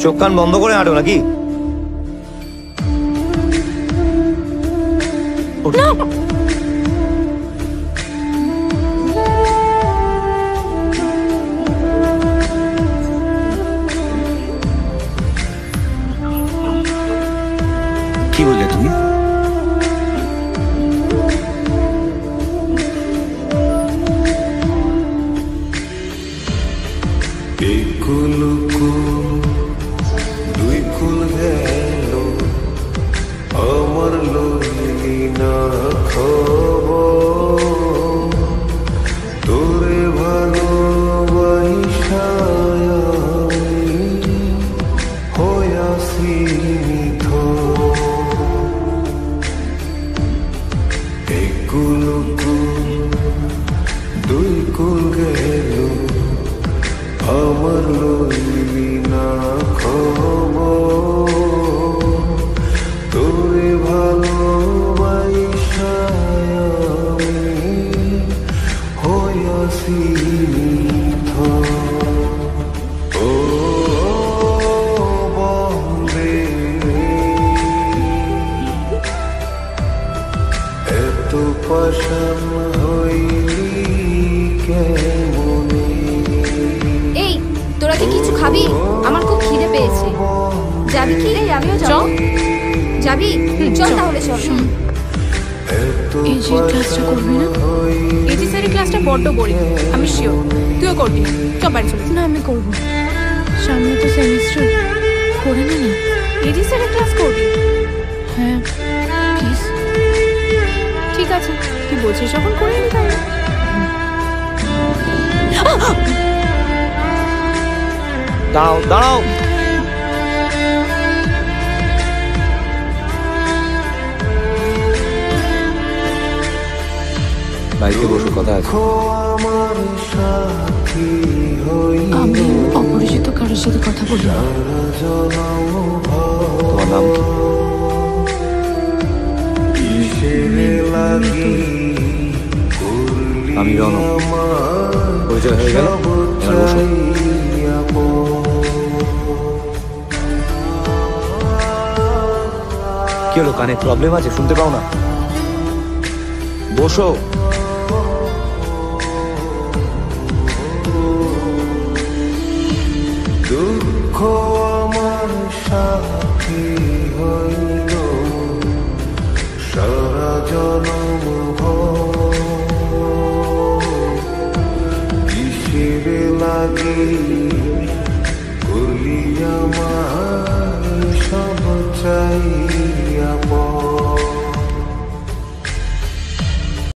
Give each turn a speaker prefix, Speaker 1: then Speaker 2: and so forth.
Speaker 1: চোখ কান বন্ধ করে হাঁটো নাকি? কি বললে তুমি?
Speaker 2: দুই কুল গেল আমার লইলি না খবর, তোরে ভালোবাসা হইয়াছি নিথর। এই কুল দুই কুল গেল আমার লইলি না খবর, তোরে ভালোবাসা হইয়াছি নিথর। ও বন্দে এত পাষাণ হইলি কেমনে?
Speaker 3: এই তোরা কি কিছু খাবি? আমার খুব খিদে পেয়েছে। যাবি কি? এই আমিও যাব। যাবি? চল তাহলে চল।
Speaker 4: এই যে ক্লাসটা করবি না?
Speaker 5: এটি স্যারের ক্লাসটা বড্ড বোরিং, আমি শিওর তুইও করবি। চল বাড়ি চলে।
Speaker 4: না আমি করব, সামনে তো সেমিস্টার, করে নে না।
Speaker 5: এটি স্যারের ক্লাস করবি?
Speaker 4: হ্যাঁ প্লিজ।
Speaker 5: ঠিক আছে, তুই বলছিস যখন করে নি তাহলে।
Speaker 1: দাঁড়াও দাঁড়াও, বাইকে বসে কথা আছে।
Speaker 2: আমার সাথী
Speaker 4: আমি অপরিচিত কারোর সাথে কথা বলি না।
Speaker 1: তোমার নাম কি? আমি রণ। পরিচয় হয়ে গেল, এবার বসো। কি হলো, কানে প্রবলেম আছে, শুনতে পাও না? বসো।
Speaker 2: দুঃখ আমার সাথী হইল সারা জনম কিসের লাগি করলি আমার সব চাই আপন।